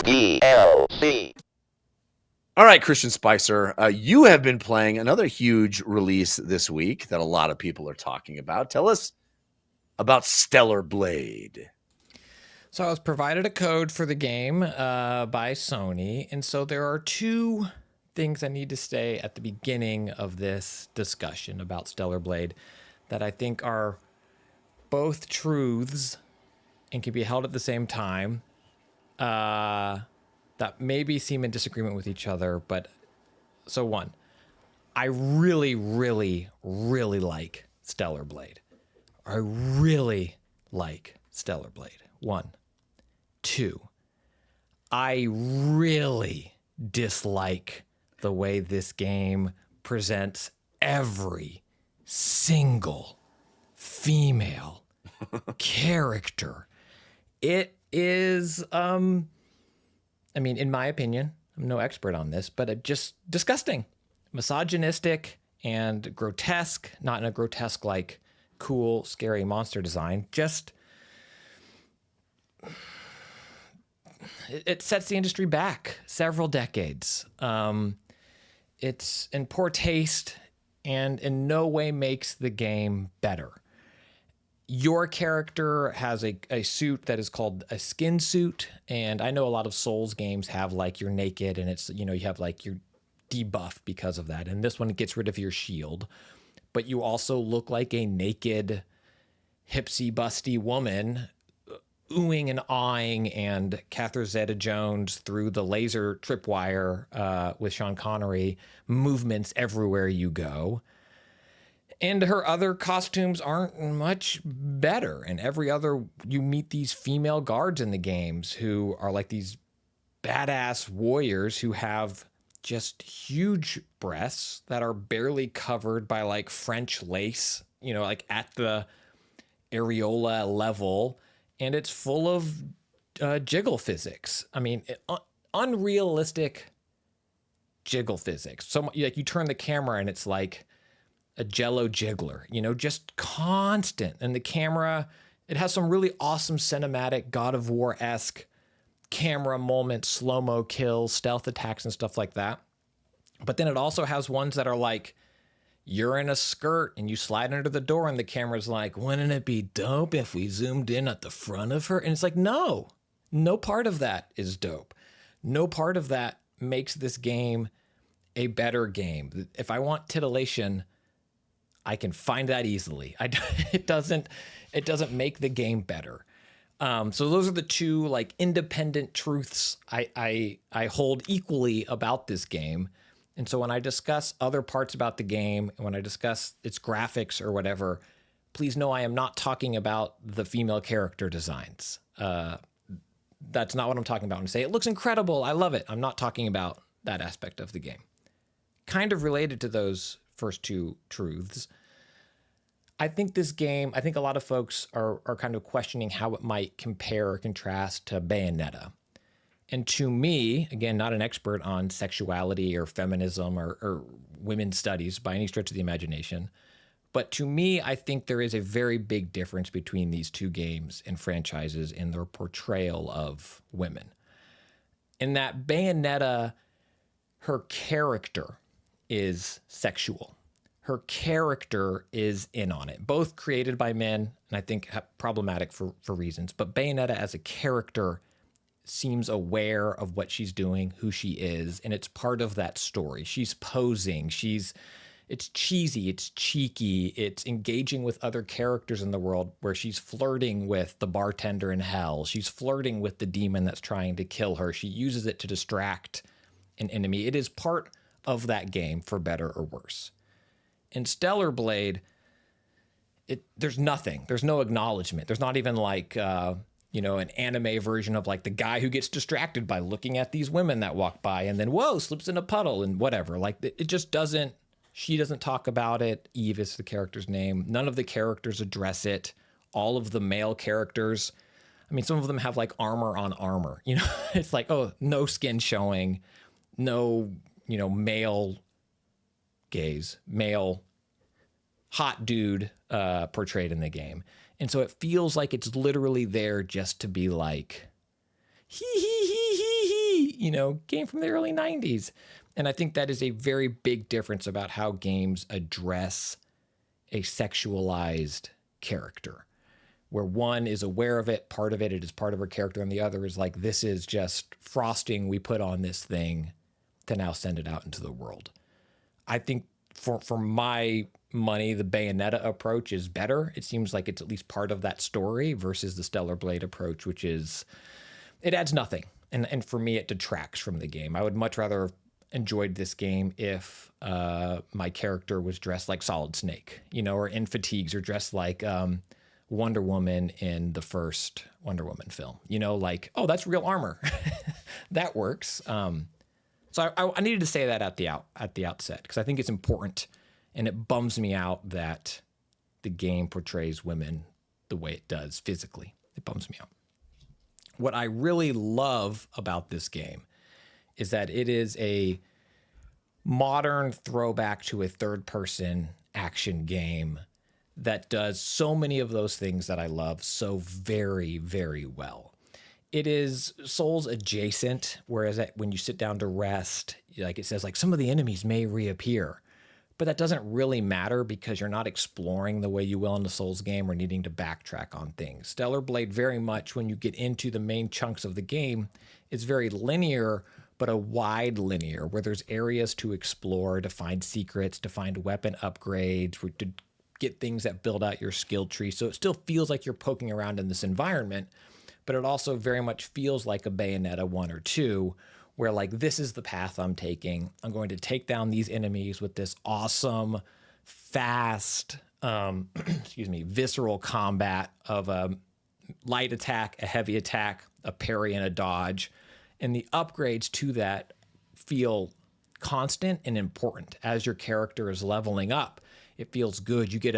DLC. All right, Christian Spicer, you have been playing another huge release this week that a lot of people are talking about. Tell us about Stellar Blade. So I was provided a code for the game by Sony, and so there are two things I need to say at the beginning of this discussion about Stellar Blade that I think are both truths and can be held at the same time that maybe seem in disagreement with each other. But so one, I really, really, really like Stellar Blade. I really like Stellar Blade. One. Two, I really dislike the way this game presents every single female character. It is, I mean, in my opinion, I'm no expert on this, but it just disgusting, misogynistic, and grotesque. Not in a grotesque, like, cool, scary monster design. Just, it sets the industry back several decades. It's in poor taste and in no way makes the game better. Your character has a suit that is called a skin suit, and I know a lot of Souls games have like you're naked and it's, you know, you have like you're debuffed because of that. And this one gets rid of your shield, but you also look like a naked, hipsy busty woman oohing and awing and Catherine Zeta-Jones through the laser tripwire with Sean Connery, movements everywhere you go. And her other costumes aren't much better. And every other, you meet these female guards in the games who are like these badass warriors who have just huge breasts that are barely covered by like French lace, you know, like at the areola level. And it's full of jiggle physics. I mean, unrealistic jiggle physics. So like you turn the camera and it's like a Jello jiggler, you know, just constant. And the camera, it has some really awesome cinematic God of War-esque camera moments, slow-mo kills, stealth attacks and stuff like that. But then it also has ones that are like, you're in a skirt and you slide under the door and the camera's like, wouldn't it be dope if we zoomed in at the front of her? And it's like, no part of that is dope. No part of that makes this game a better game. If I want titillation, I can find that easily. It doesn't make the game better. So those are the two like independent truths I hold equally about this game. And so when I discuss other parts about the game, and when I discuss its graphics or whatever, please know I am not talking about the female character designs. That's not what I'm talking about. I'm saying it looks incredible. I love it. I'm not talking about that aspect of the game. Kind of related to those first two truths, I think this game, I think a lot of folks are kind of questioning how it might compare or contrast to Bayonetta. And to me, again, not an expert on sexuality or feminism or women's studies by any stretch of the imagination, but to me, I think there is a very big difference between these two games and franchises in their portrayal of women. In that Bayonetta, her character is sexual. Her character is in on it, both created by men and I think problematic for reasons. But Bayonetta as a character seems aware of what she's doing, who she is, and it's part of that story. She's posing. It's cheesy, it's cheeky, it's engaging with other characters in the world where she's flirting with the bartender in hell. She's flirting with the demon that's trying to kill her. She uses it to distract an enemy. It is part of that game, for better or worse. In Stellar Blade, there's nothing. There's no acknowledgement. There's not even like, an anime version of like the guy who gets distracted by looking at these women that walk by and then, whoa, slips in a puddle and whatever. Like it just doesn't, she doesn't talk about it. Eve is the character's name. None of the characters address it. All of the male characters, I mean, some of them have like armor on armor, you know, it's like, oh, no skin showing, no, male gaze, male hot dude portrayed in the game. And so it feels like it's literally there just to be like, game from the early 90s. And I think that is a very big difference about how games address a sexualized character, where one is aware of it, part of it is part of her character, and the other is like, this is just frosting we put on this thing to now send it out into the world. I think for my money, the Bayonetta approach is better. It seems like it's at least part of that story versus the Stellar Blade approach, which is, it adds nothing. And for me, it detracts from the game. I would much rather have enjoyed this game if my character was dressed like Solid Snake, or in fatigues, or dressed like Wonder Woman in the first Wonder Woman film. Like, oh, that's real armor. That works. So I needed to say that at the outset, because I think it's important, and it bums me out that the game portrays women the way it does physically. It bums me out. What I really love about this game is that it is a modern throwback to a third-person action game that does so many of those things that I love so very, very well. It is Souls adjacent, whereas when you sit down to rest, like it says, like some of the enemies may reappear, but that doesn't really matter because you're not exploring the way you will in the Souls game or needing to backtrack on things. Stellar Blade very much, when you get into the main chunks of the game, is very linear, but a wide linear where there's areas to explore, to find secrets, to find weapon upgrades, to get things that build out your skill tree. So it still feels like you're poking around in this environment, but it also very much feels like a Bayonetta 1 or 2, where like, this is the path I'm taking. I'm going to take down these enemies with this awesome, fast, visceral combat of a light attack, a heavy attack, a parry, and a dodge. And the upgrades to that feel constant and important as your character is leveling up. It feels good. You get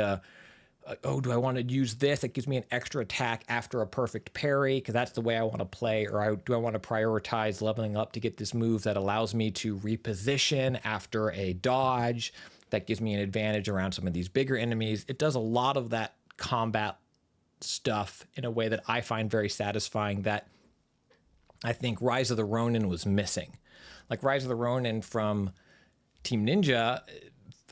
do I want to use this? It gives me an extra attack after a perfect parry because that's the way I want to play. Or do I want to prioritize leveling up to get this move that allows me to reposition after a dodge that gives me an advantage around some of these bigger enemies? It does a lot of that combat stuff in a way that I find very satisfying that I think Rise of the Ronin was missing. Like Rise of the Ronin from Team Ninja,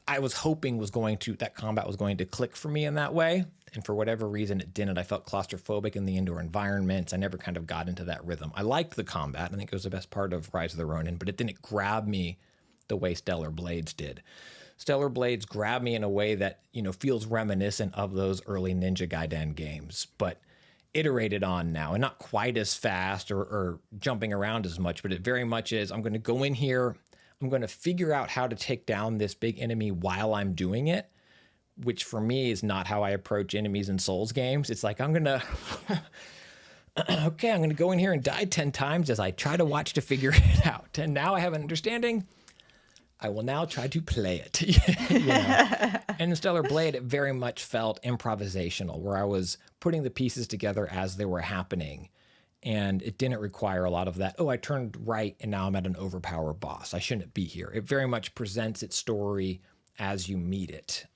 I was hoping that combat was going to click for me in that way. And for whatever reason, it didn't. I felt claustrophobic in the indoor environments. I never kind of got into that rhythm. I liked the combat. I think it was the best part of Rise of the Ronin, but it didn't grab me the way Stellar Blades did. Stellar Blades grabbed me in a way that, feels reminiscent of those early Ninja Gaiden games, but iterated on now, and not quite as fast or jumping around as much, but it very much is, I'm going to go in here, I'm going to figure out how to take down this big enemy while I'm doing it, which for me is not how I approach enemies in Souls games. It's like, I'm going to, okay, I'm going to go in here and die 10 times as I try to watch to figure it out. And now I have an understanding. I will now try to play it. And in Stellar Blade, it very much felt improvisational, where I was putting the pieces together as they were happening. And it didn't require a lot of that, I turned right and now I'm at an overpowered boss. I shouldn't be here. It very much presents its story as you meet it,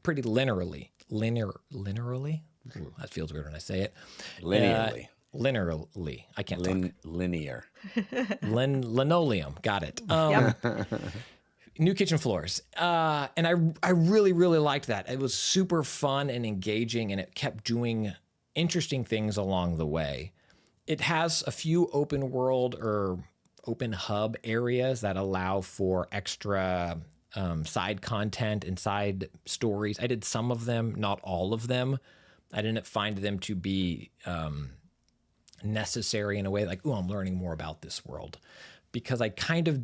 pretty linearly. Linearly? Ooh, that feels weird when I say it. Linearly. Linearly. I can't talk. Linear. Linoleum. Got it. New kitchen floors. And I really, really liked that. It was super fun and engaging, and it kept doing interesting things along the way. It has a few open world or open hub areas that allow for extra side content and side stories. I did some of them, not all of them. I didn't find them to be necessary in a way like, I'm learning more about this world, because I kind of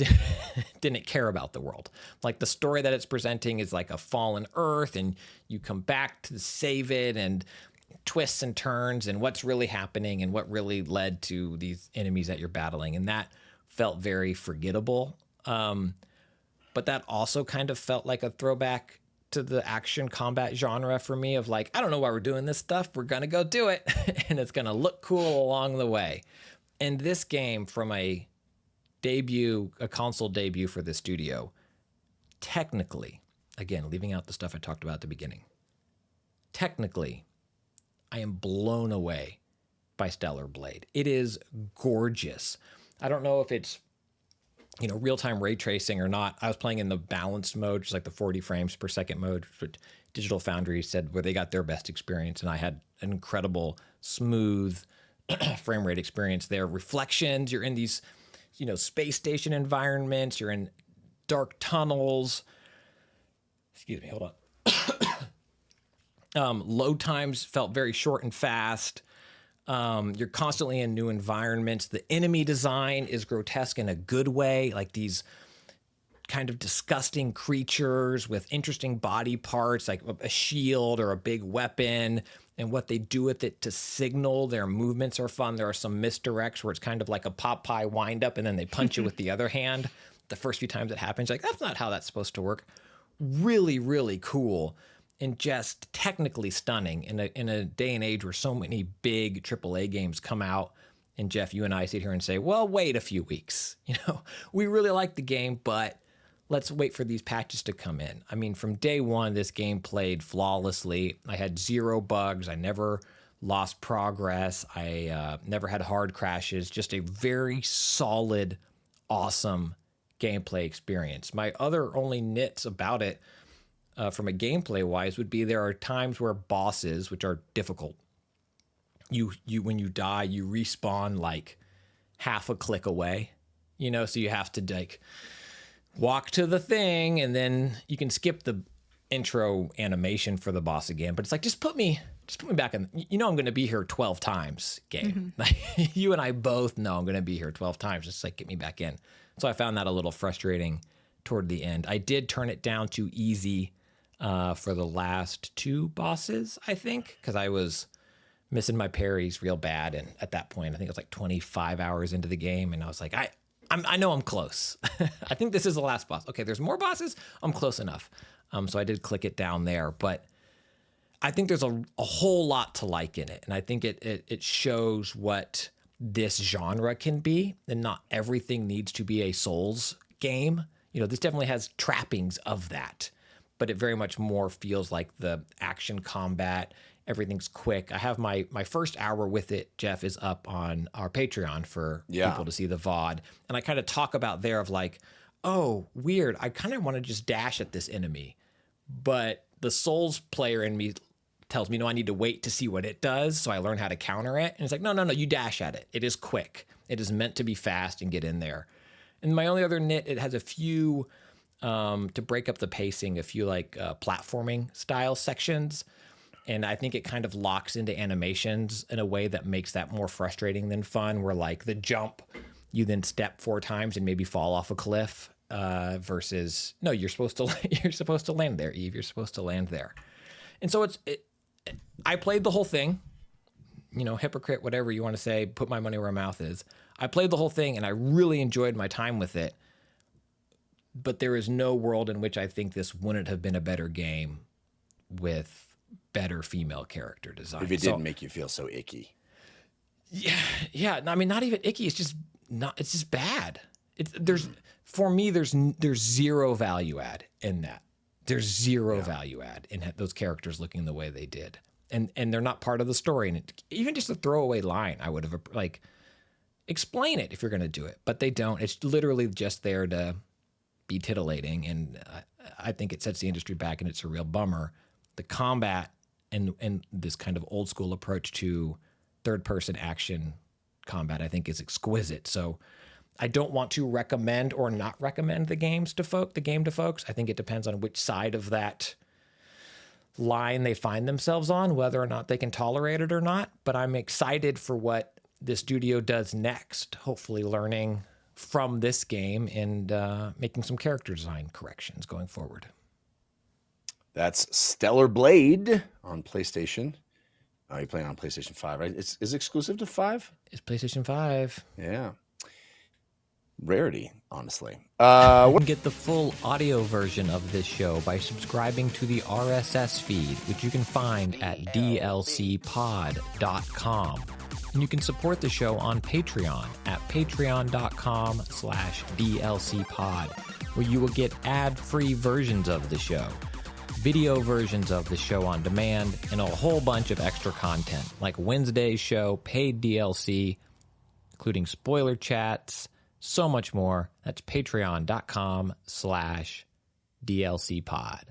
didn't care about the world. Like the story that it's presenting is like a fallen Earth, and you come back to save it, and twists and turns and what's really happening and what really led to these enemies that you're battling. And that felt very forgettable. But that also kind of felt like a throwback to the action combat genre for me of like, I don't know why we're doing this stuff. We're going to go do it. And it's going to look cool along the way. And this game, from a console debut for the studio, technically, again, leaving out the stuff I talked about at the beginning, technically, I am blown away by Stellar Blade. It is gorgeous. I don't know if it's real-time ray tracing or not. I was playing in the balanced mode, which is like the 40 frames per second mode, which Digital Foundry said where they got their best experience, and I had an incredible smooth frame rate experience there. Reflections, you're in these, space station environments, you're in dark tunnels. Excuse me, hold on. Load times felt very short and fast. You're constantly in new environments. The enemy design is grotesque in a good way, like these kind of disgusting creatures with interesting body parts, like a shield or a big weapon, and what they do with it to signal their movements are fun. There are some misdirects where it's kind of like a Popeye wind up and then they punch you with the other hand. The first few times it happens, like, that's not how that's supposed to work. Really, really cool. And just technically stunning in a day and age where so many big AAA games come out. And Jeff, you and I sit here and say, well, wait a few weeks. We really like the game, but let's wait for these patches to come in. I mean, from day one, this game played flawlessly. I had 0 bugs. I never lost progress. I never had hard crashes. Just a very solid, awesome gameplay experience. My other only nits about it, from a gameplay wise, would be there are times where bosses, which are difficult, you when you die, you respawn like half a click away, so you have to like walk to the thing, and then you can skip the intro animation for the boss again. But it's like, just put me back in. I'm going to be here 12 times, game. Mm-hmm. You and I both know I'm going to be here 12 times. Just like, get me back in. So I found that a little frustrating toward the end. I did turn it down to easy for the last 2 bosses, I think, because I was missing my parries real bad. And at that point, I think it was like 25 hours into the game. And I was like, I know I'm close. I think this is the last boss. Okay, there's more bosses. I'm close enough. So I did click it down there. But I think there's a whole lot to like in it. And I think it shows what this genre can be. And not everything needs to be a Souls game. This definitely has trappings of that. But it very much more feels like the action combat. Everything's quick. I have my first hour with it, Jeff, is up on our Patreon for people to see the VOD. And I kind of talk about there of like, oh, weird. I kind of want to just dash at this enemy. But the Souls player in me tells me, no, I need to wait to see what it does. So I learn how to counter it. And it's like, no, you dash at it. It is quick. It is meant to be fast and get in there. And my only other nit, it has a few... to break up the pacing, a few like platforming style sections. And I think it kind of locks into animations in a way that makes that more frustrating than fun, where like the jump, you then step 4 times and maybe fall off a cliff versus, no, you're supposed to land there, Eve. You're supposed to land there. And so I played the whole thing, hypocrite, whatever you want to say, put my money where my mouth is. I played the whole thing and I really enjoyed my time with it. But there is no world in which I think this wouldn't have been a better game with better female character design. If it didn't make you feel so icky. Yeah. I mean, not even icky. It's just bad. For me, there's 0 value add in that. There's 0 value add in those characters looking the way they did. And they're not part of the story. And even just a throwaway line, I would have like, explain it if you're going to do it, but they don't. It's literally just there to be titillating, and I think it sets the industry back, and it's a real bummer. The combat and this kind of old school approach to third-person action combat, I think, is exquisite. So I don't want to recommend or not recommend the game to folks. I think it depends on which side of that line they find themselves on, whether or not they can tolerate it or not. But I'm excited for what the studio does next, hopefully learning from this game and making some character design corrections going forward. That's Stellar Blade on PlayStation. Oh, you're playing on PlayStation 5, right? Is it exclusive to 5? It's PlayStation 5. Yeah. Rarity, honestly. You can get the full audio version of this show by subscribing to the RSS feed, which you can find at dlcpod.com. And you can support the show on Patreon at patreon.com/dlcpod, where you will get ad-free versions of the show, video versions of the show on demand, and a whole bunch of extra content, like Wednesday's show, paid DLC, including spoiler chats, so much more. That's patreon.com/DLCpod.